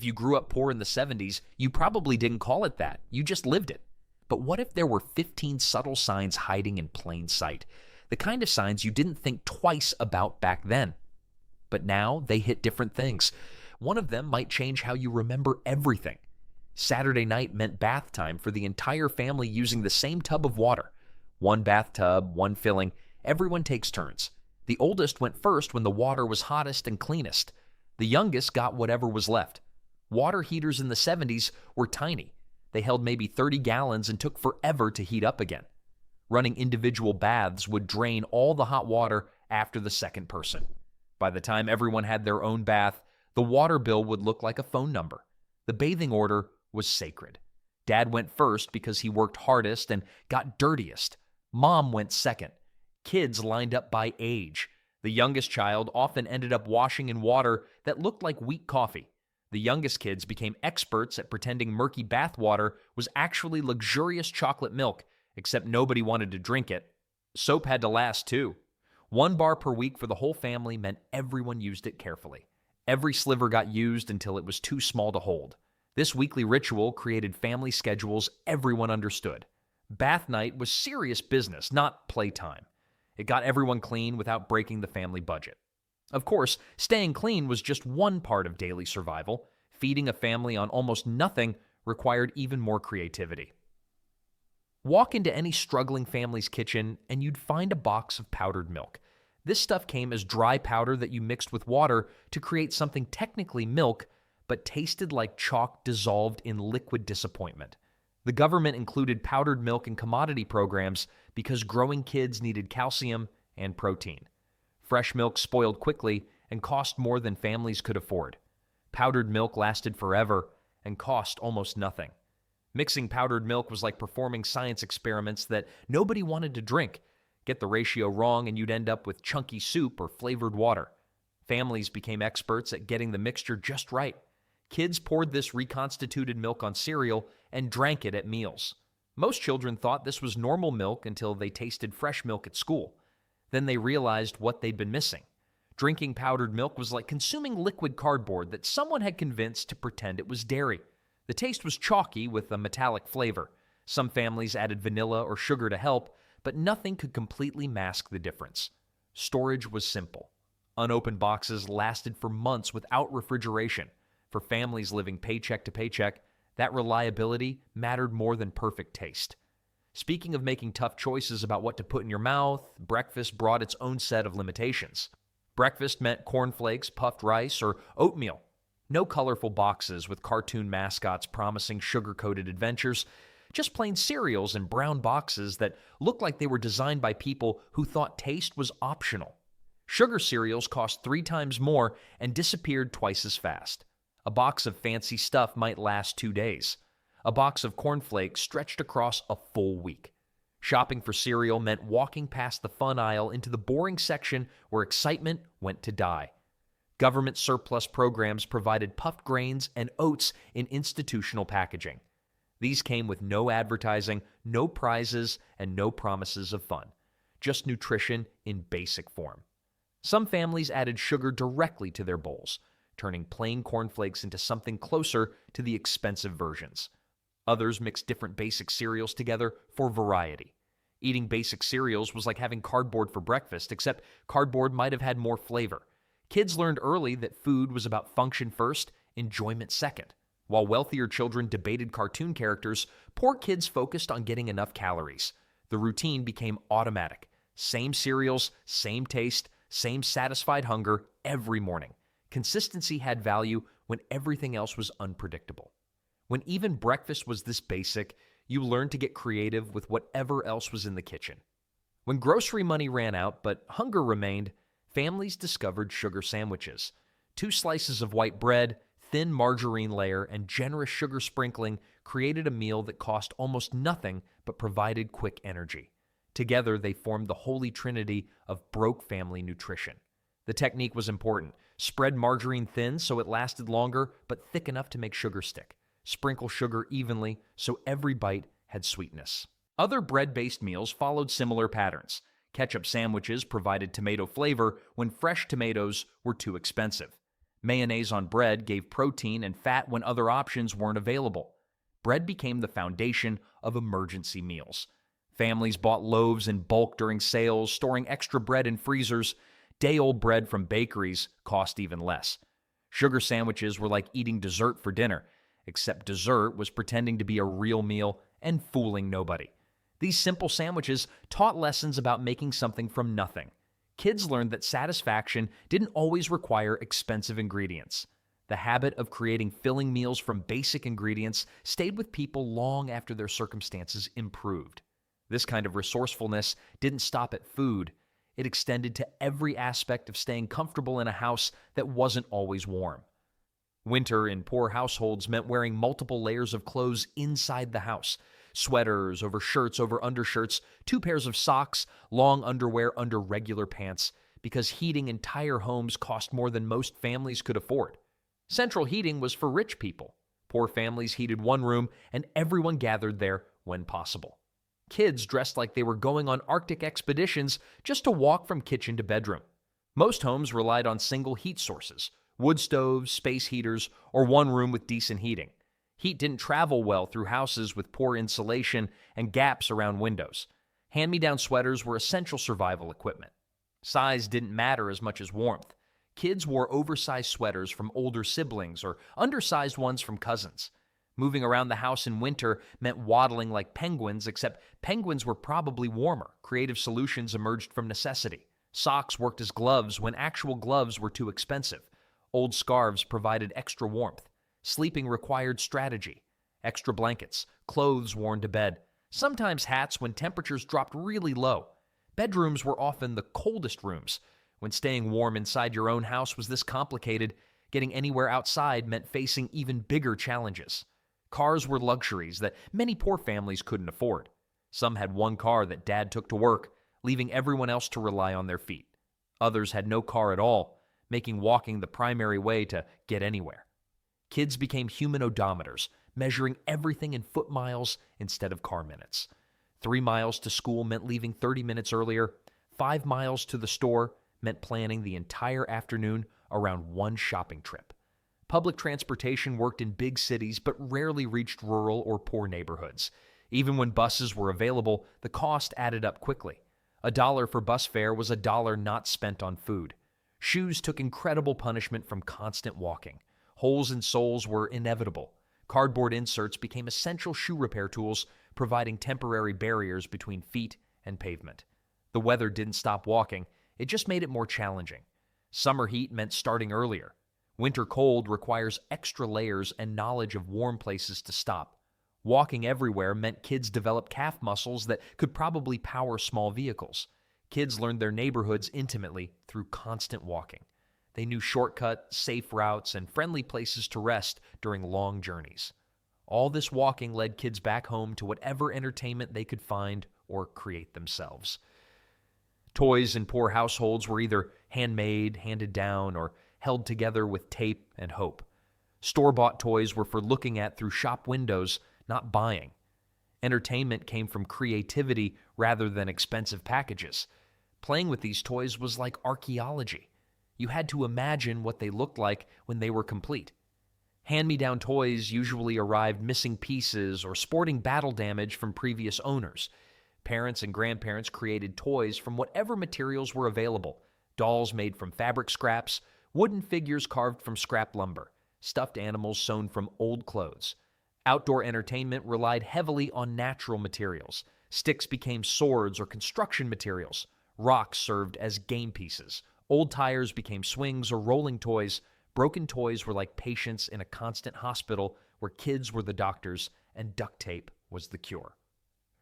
If you grew up poor in the 70s, you probably didn't call it that. You just lived it. But what if there were 15 subtle signs hiding in plain sight? The kind of signs you didn't think twice about back then. But now they hit different things. One of them might change how you remember everything. Saturday night meant bath time for the entire family using the same tub of water. One bathtub, one filling. Everyone takes turns. The oldest went first when the water was hottest and cleanest. The youngest got whatever was left. Water heaters in the 70s were tiny. They held maybe 30 gallons and took forever to heat up again. Running individual baths would drain all the hot water after the second person. By the time everyone had their own bath, the water bill would look like a phone number. The bathing order was sacred. Dad went first because he worked hardest and got dirtiest. Mom went second. Kids lined up by age. The youngest child often ended up washing in water that looked like weak coffee. The youngest kids became experts at pretending murky bath water was actually luxurious chocolate milk, except nobody wanted to drink it. Soap had to last too. 1 bar per week for the whole family meant everyone used it carefully. Every sliver got used until it was too small to hold. This weekly ritual created family schedules everyone understood. Bath night was serious business, not playtime. It got everyone clean without breaking the family budget. Of course, staying clean was just one part of daily survival. Feeding a family on almost nothing required even more creativity. Walk into any struggling family's kitchen and you'd find a box of powdered milk. This stuff came as dry powder that you mixed with water to create something technically milk, but tasted like chalk dissolved in liquid disappointment. The government included powdered milk in commodity programs because growing kids needed calcium and protein. Fresh milk spoiled quickly and cost more than families could afford. Powdered milk lasted forever and cost almost nothing. Mixing powdered milk was like performing science experiments that nobody wanted to drink. Get the ratio wrong and you'd end up with chunky soup or flavored water. Families became experts at getting the mixture just right. Kids poured this reconstituted milk on cereal and drank it at meals. Most children thought this was normal milk until they tasted fresh milk at school. Then they realized what they'd been missing. Drinking powdered milk was like consuming liquid cardboard that someone had convinced to pretend it was dairy. The taste was chalky with a metallic flavor. Some families added vanilla or sugar to help, but nothing could completely mask the difference. Storage was simple. Unopened boxes lasted for months without refrigeration. For families living paycheck to paycheck, that reliability mattered more than perfect taste. Speaking of making tough choices about what to put in your mouth, breakfast brought its own set of limitations. Breakfast meant cornflakes, puffed rice, or oatmeal. No colorful boxes with cartoon mascots promising sugar-coated adventures, just plain cereals in brown boxes that looked like they were designed by people who thought taste was optional. Sugar cereals cost 3 times more and disappeared twice as fast. A box of fancy stuff might last 2 days. A box of cornflakes stretched across a full week. Shopping for cereal meant walking past the fun aisle into the boring section where excitement went to die. Government surplus programs provided puffed grains and oats in institutional packaging. These came with no advertising, no prizes, and no promises of fun. Just nutrition in basic form. Some families added sugar directly to their bowls, turning plain cornflakes into something closer to the expensive versions. Others mixed different basic cereals together for variety. Eating basic cereals was like having cardboard for breakfast, except cardboard might have had more flavor. Kids learned early that food was about function first, enjoyment second. While wealthier children debated cartoon characters, poor kids focused on getting enough calories. The routine became automatic. Same cereals, same taste, same satisfied hunger every morning. Consistency had value when everything else was unpredictable. When even breakfast was this basic, you learned to get creative with whatever else was in the kitchen. When grocery money ran out but hunger remained, families discovered sugar sandwiches. 2 slices of white bread, thin margarine layer, and generous sugar sprinkling created a meal that cost almost nothing but provided quick energy. Together, they formed the holy trinity of broke family nutrition. The technique was important. Spread margarine thin so it lasted longer, but thick enough to make sugar stick. Sprinkle sugar evenly so every bite had sweetness. Other bread-based meals followed similar patterns. Ketchup sandwiches provided tomato flavor when fresh tomatoes were too expensive. Mayonnaise on bread gave protein and fat when other options weren't available. Bread became the foundation of emergency meals. Families bought loaves in bulk during sales, storing extra bread in freezers. Day-old bread from bakeries cost even less. Sugar sandwiches were like eating dessert for dinner, except dessert was pretending to be a real meal and fooling nobody. These simple sandwiches taught lessons about making something from nothing. Kids learned that satisfaction didn't always require expensive ingredients. The habit of creating filling meals from basic ingredients stayed with people long after their circumstances improved. This kind of resourcefulness didn't stop at food. It extended to every aspect of staying comfortable in a house that wasn't always warm. Winter in poor households meant wearing multiple layers of clothes inside the house. Sweaters over shirts over undershirts, 2 pairs of socks, long underwear under regular pants, because heating entire homes cost more than most families could afford. Central heating was for rich people. Poor families heated one room, and everyone gathered there when possible. Kids dressed like they were going on Arctic expeditions just to walk from kitchen to bedroom. Most homes relied on single heat sources, wood stoves, space heaters, or one room with decent heating. Heat didn't travel well through houses with poor insulation and gaps around windows. Hand-me-down sweaters were essential survival equipment. Size didn't matter as much as warmth. Kids wore oversized sweaters from older siblings or undersized ones from cousins. Moving around the house in winter meant waddling like penguins, except penguins were probably warmer. Creative solutions emerged from necessity. Socks worked as gloves when actual gloves were too expensive. Old scarves provided extra warmth. Sleeping required strategy. Extra blankets, clothes worn to bed, sometimes hats when temperatures dropped really low. Bedrooms were often the coldest rooms. When staying warm inside your own house was this complicated, getting anywhere outside meant facing even bigger challenges. Cars were luxuries that many poor families couldn't afford. Some had one car that dad took to work, leaving everyone else to rely on their feet. Others had no car at all, making walking the primary way to get anywhere. Kids became human odometers, measuring everything in foot miles instead of car minutes. 3 miles to school meant leaving 30 minutes earlier. 5 miles to the store meant planning the entire afternoon around one shopping trip. Public transportation worked in big cities but rarely reached rural or poor neighborhoods. Even when buses were available, the cost added up quickly. $1 for bus fare was $1 not spent on food. Shoes took incredible punishment from constant walking. Holes in soles were inevitable. Cardboard inserts became essential shoe repair tools, providing temporary barriers between feet and pavement. The weather didn't stop walking, it just made it more challenging. Summer heat meant starting earlier. Winter cold requires extra layers and knowledge of warm places to stop. Walking everywhere meant kids developed calf muscles that could probably power small vehicles. Kids learned their neighborhoods intimately through constant walking. They knew shortcuts, safe routes, and friendly places to rest during long journeys. All this walking led kids back home to whatever entertainment they could find or create themselves. Toys in poor households were either handmade, handed down, or held together with tape and hope. Store-bought toys were for looking at through shop windows, not buying. Entertainment came from creativity rather than expensive packages. Playing with these toys was like archaeology. You had to imagine what they looked like when they were complete. Hand-me-down toys usually arrived missing pieces or sporting battle damage from previous owners. Parents and grandparents created toys from whatever materials were available. Dolls made from fabric scraps, wooden figures carved from scrap lumber, stuffed animals sewn from old clothes. Outdoor entertainment relied heavily on natural materials. Sticks became swords or construction materials. Rocks served as game pieces. Old tires became swings or rolling toys. Broken toys were like patients in a constant hospital where kids were the doctors and duct tape was the cure.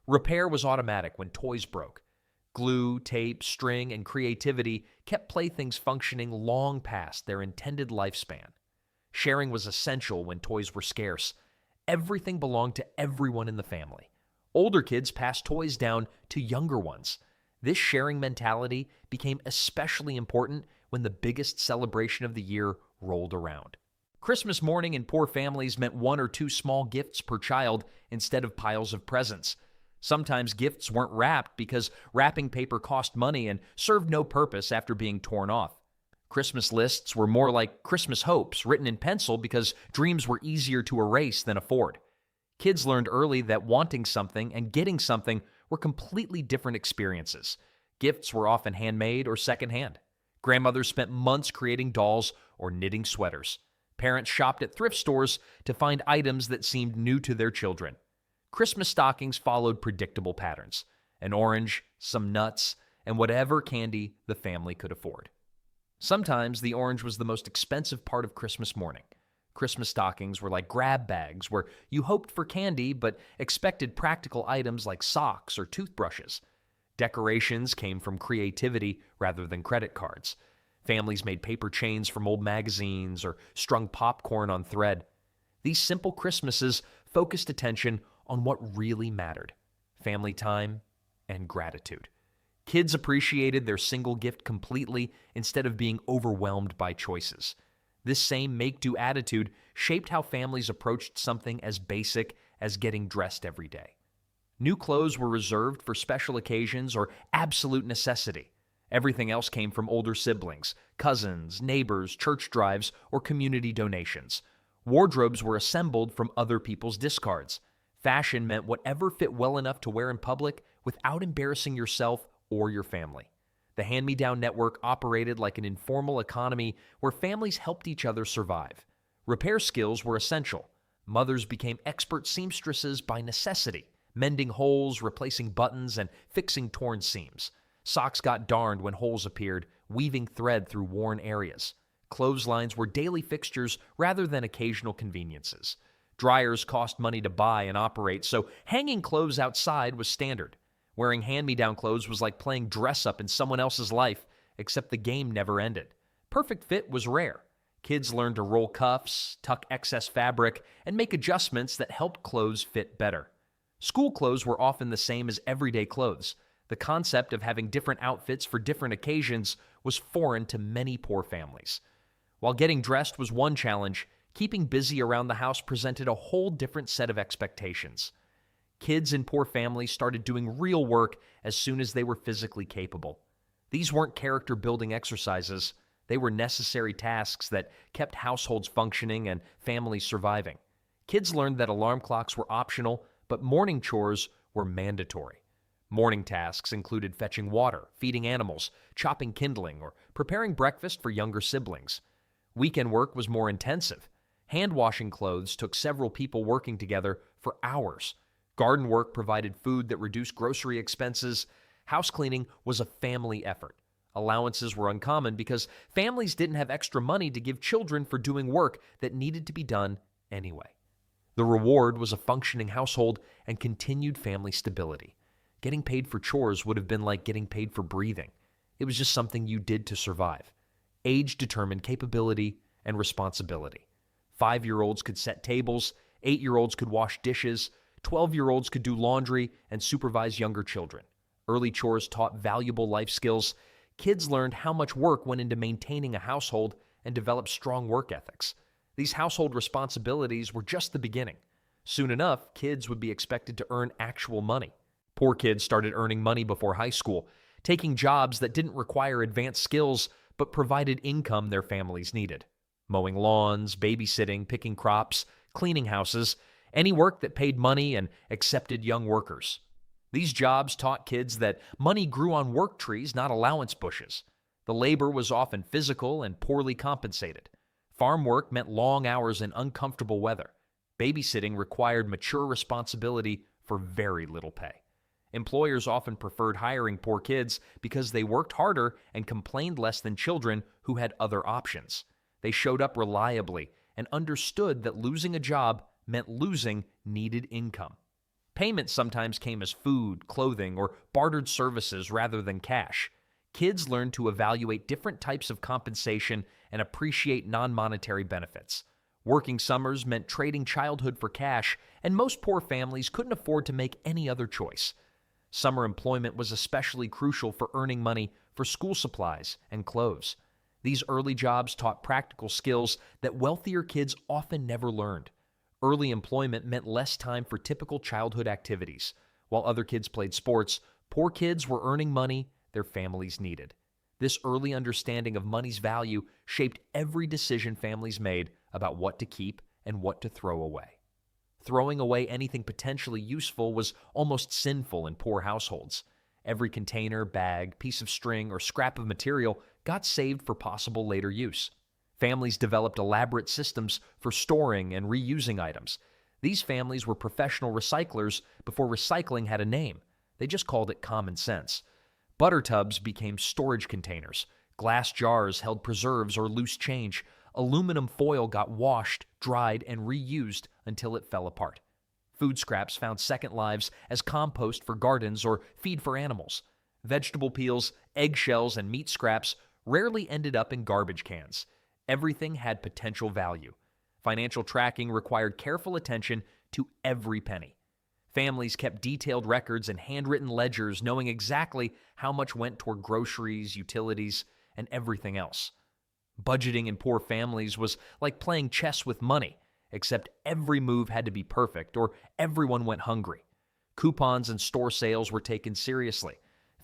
Repair was automatic when toys broke. Glue, tape, string, and creativity kept playthings functioning long past their intended lifespan. Sharing was essential when toys were scarce. Everything belonged to everyone in the family. Older kids passed toys down to younger ones. This sharing mentality became especially important when the biggest celebration of the year rolled around. Christmas morning in poor families meant 1 or 2 small gifts per child instead of piles of presents. Sometimes gifts weren't wrapped because wrapping paper cost money and served no purpose after being torn off. Christmas lists were more like Christmas hopes written in pencil because dreams were easier to erase than afford. Kids learned early that wanting something and getting something were completely different experiences. Gifts were often handmade or secondhand. Grandmothers spent months creating dolls or knitting sweaters. Parents shopped at thrift stores to find items that seemed new to their children. Christmas stockings followed predictable patterns: an orange, some nuts, and whatever candy the family could afford. Sometimes the orange was the most expensive part of Christmas morning. Christmas stockings were like grab bags where you hoped for candy but expected practical items like socks or toothbrushes. Decorations came from creativity rather than credit cards. Families made paper chains from old magazines or strung popcorn on thread. These simple Christmases focused attention on what really mattered: family time and gratitude. Kids appreciated their single gift completely instead of being overwhelmed by choices. This same make-do attitude shaped how families approached something as basic as getting dressed every day. New clothes were reserved for special occasions or absolute necessity. Everything else came from older siblings, cousins, neighbors, church drives, or community donations. Wardrobes were assembled from other people's discards. Fashion meant whatever fit well enough to wear in public without embarrassing yourself or your family. The hand-me-down network operated like an informal economy where families helped each other survive. Repair skills were essential. Mothers became expert seamstresses by necessity, mending holes, replacing buttons, and fixing torn seams. Socks got darned when holes appeared, weaving thread through worn areas. Clotheslines were daily fixtures rather than occasional conveniences. Dryers cost money to buy and operate, so hanging clothes outside was standard. Wearing hand-me-down clothes was like playing dress-up in someone else's life, except the game never ended. Perfect fit was rare. Kids learned to roll cuffs, tuck excess fabric, and make adjustments that helped clothes fit better. School clothes were often the same as everyday clothes. The concept of having different outfits for different occasions was foreign to many poor families. While getting dressed was one challenge, keeping busy around the house presented a whole different set of expectations. Kids in poor families started doing real work as soon as they were physically capable. These weren't character-building exercises. They were necessary tasks that kept households functioning and families surviving. Kids learned that alarm clocks were optional, but morning chores were mandatory. Morning tasks included fetching water, feeding animals, chopping kindling, or preparing breakfast for younger siblings. Weekend work was more intensive. Hand-washing clothes took several people working together for hours. Garden work provided food that reduced grocery expenses. House cleaning was a family effort. Allowances were uncommon because families didn't have extra money to give children for doing work that needed to be done anyway. The reward was a functioning household and continued family stability. Getting paid for chores would have been like getting paid for breathing. It was just something you did to survive. Age determined capability and responsibility. 5-year-olds could set tables, 8-year-olds could wash dishes, 12-year-olds could do laundry and supervise younger children. Early chores taught valuable life skills. Kids learned how much work went into maintaining a household and developed strong work ethics. These household responsibilities were just the beginning. Soon enough, kids would be expected to earn actual money. Poor kids started earning money before high school, taking jobs that didn't require advanced skills but provided income their families needed. Mowing lawns, babysitting, picking crops, cleaning houses, any work that paid money and accepted young workers. These jobs taught kids that money grew on work trees, not allowance bushes. The labor was often physical and poorly compensated. Farm work meant long hours in uncomfortable weather. Babysitting required mature responsibility for very little pay. Employers often preferred hiring poor kids because they worked harder and complained less than children who had other options. They showed up reliably and understood that losing a job meant losing needed income. Payment sometimes came as food, clothing, or bartered services rather than cash. Kids learned to evaluate different types of compensation and appreciate non-monetary benefits. Working summers meant trading childhood for cash, and most poor families couldn't afford to make any other choice. Summer employment was especially crucial for earning money for school supplies and clothes. These early jobs taught practical skills that wealthier kids often never learned. Early employment meant less time for typical childhood activities. While other kids played sports, poor kids were earning money their families needed. This early understanding of money's value shaped every decision families made about what to keep and what to throw away. Throwing away anything potentially useful was almost sinful in poor households. Every container, bag, piece of string, or scrap of material got saved for possible later use. Families developed elaborate systems for storing and reusing items. These families were professional recyclers before recycling had a name. They just called it common sense. Butter tubs became storage containers. Glass jars held preserves or loose change. Aluminum foil got washed, dried, and reused until it fell apart. Food scraps found second lives as compost for gardens or feed for animals. Vegetable peels, eggshells, and meat scraps rarely ended up in garbage cans. Everything had potential value. Financial tracking required careful attention to every penny. Families kept detailed records and handwritten ledgers, knowing exactly how much went toward groceries, utilities, and everything else. Budgeting in poor families was like playing chess with money, except every move had to be perfect or everyone went hungry. Coupons and store sales were taken seriously.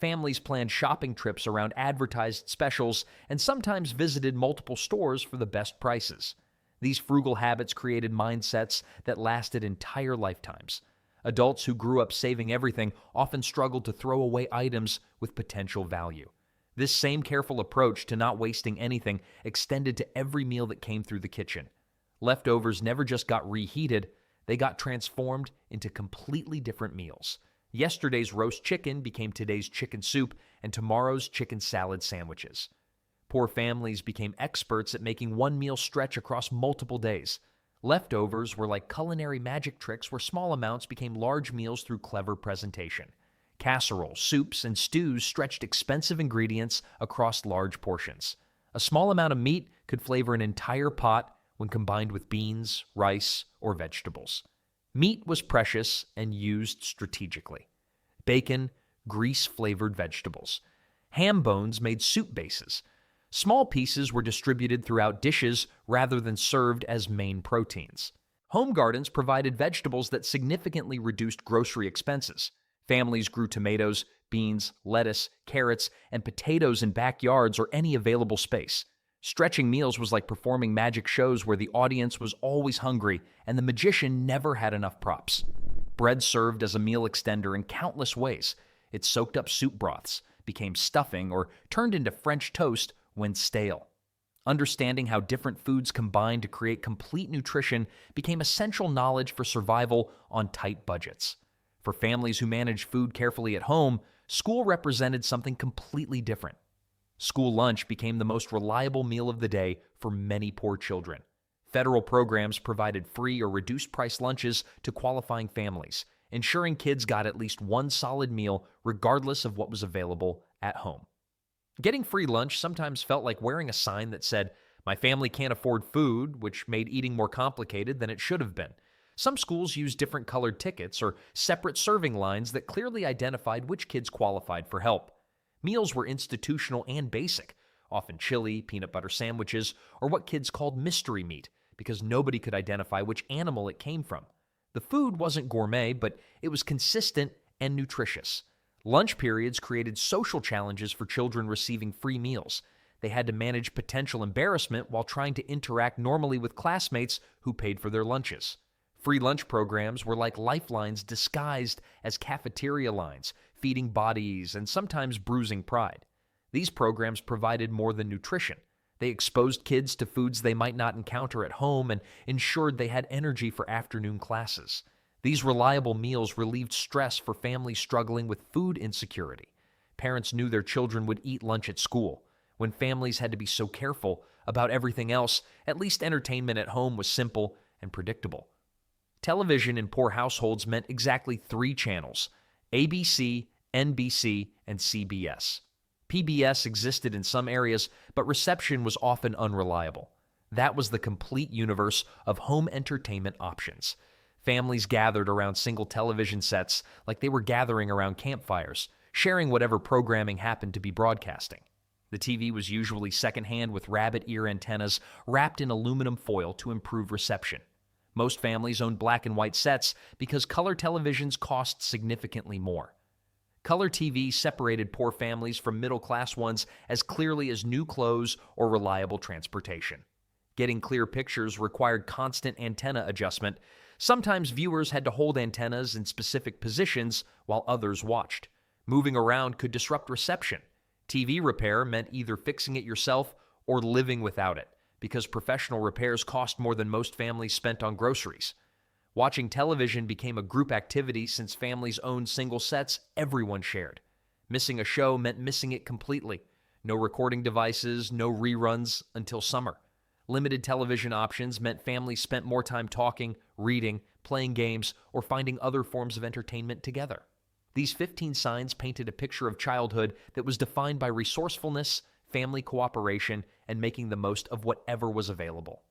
Families planned shopping trips around advertised specials and sometimes visited multiple stores for the best prices. These frugal habits created mindsets that lasted entire lifetimes. Adults who grew up saving everything often struggled to throw away items with potential value. This same careful approach to not wasting anything extended to every meal that came through the kitchen. Leftovers never just got reheated, they got transformed into completely different meals. Yesterday's roast chicken became today's chicken soup and tomorrow's chicken salad sandwiches. Poor families became experts at making one meal stretch across multiple days. Leftovers were like culinary magic tricks where small amounts became large meals through clever presentation. Casseroles, soups, and stews stretched expensive ingredients across large portions. A small amount of meat could flavor an entire pot when combined with beans, rice, or vegetables. Meat was precious and used strategically. Bacon, grease-flavored vegetables. Ham bones made soup bases. Small pieces were distributed throughout dishes rather than served as main proteins. Home gardens provided vegetables that significantly reduced grocery expenses. Families grew tomatoes, beans, lettuce, carrots, and potatoes in backyards or any available space. Stretching meals was like performing magic shows where the audience was always hungry and the magician never had enough props. Bread served as a meal extender in countless ways. It soaked up soup broths, became stuffing, or turned into French toast when stale. Understanding how different foods combine to create complete nutrition became essential knowledge for survival on tight budgets. For families who managed food carefully at home, school represented something completely different. School lunch became the most reliable meal of the day for many poor children. Federal programs provided free or reduced-price lunches to qualifying families, ensuring kids got at least one solid meal regardless of what was available at home. Getting free lunch sometimes felt like wearing a sign that said, "My family can't afford food," which made eating more complicated than it should have been. Some schools used different colored tickets or separate serving lines that clearly identified which kids qualified for help. Meals were institutional and basic, often chili, peanut butter sandwiches, or what kids called mystery meat, because nobody could identify which animal it came from. The food wasn't gourmet, but it was consistent and nutritious. Lunch periods created social challenges for children receiving free meals. They had to manage potential embarrassment while trying to interact normally with classmates who paid for their lunches. Free lunch programs were like lifelines disguised as cafeteria lines, feeding bodies and sometimes bruising pride. These programs provided more than nutrition. They exposed kids to foods they might not encounter at home and ensured they had energy for afternoon classes. These reliable meals relieved stress for families struggling with food insecurity. Parents knew their children would eat lunch at school. When families had to be so careful about everything else, at least entertainment at home was simple and predictable. Television in poor households meant exactly 3 channels: ABC, NBC, and CBS. PBS existed in some areas, but reception was often unreliable. That was the complete universe of home entertainment options. Families gathered around single television sets like they were gathering around campfires, sharing whatever programming happened to be broadcasting. The TV was usually secondhand with rabbit ear antennas wrapped in aluminum foil to improve reception. Most families owned black and white sets because color televisions cost significantly more. Color TV separated poor families from middle-class ones as clearly as new clothes or reliable transportation. Getting clear pictures required constant antenna adjustment. Sometimes viewers had to hold antennas in specific positions while others watched. Moving around could disrupt reception. TV repair meant either fixing it yourself or living without it, because professional repairs cost more than most families spent on groceries. Watching television became a group activity since families owned single sets everyone shared. Missing a show meant missing it completely. No recording devices, no reruns until summer. Limited television options meant families spent more time talking, reading, playing games, or finding other forms of entertainment together. These 15 signs painted a picture of childhood that was defined by resourcefulness, family cooperation, and making the most of whatever was available.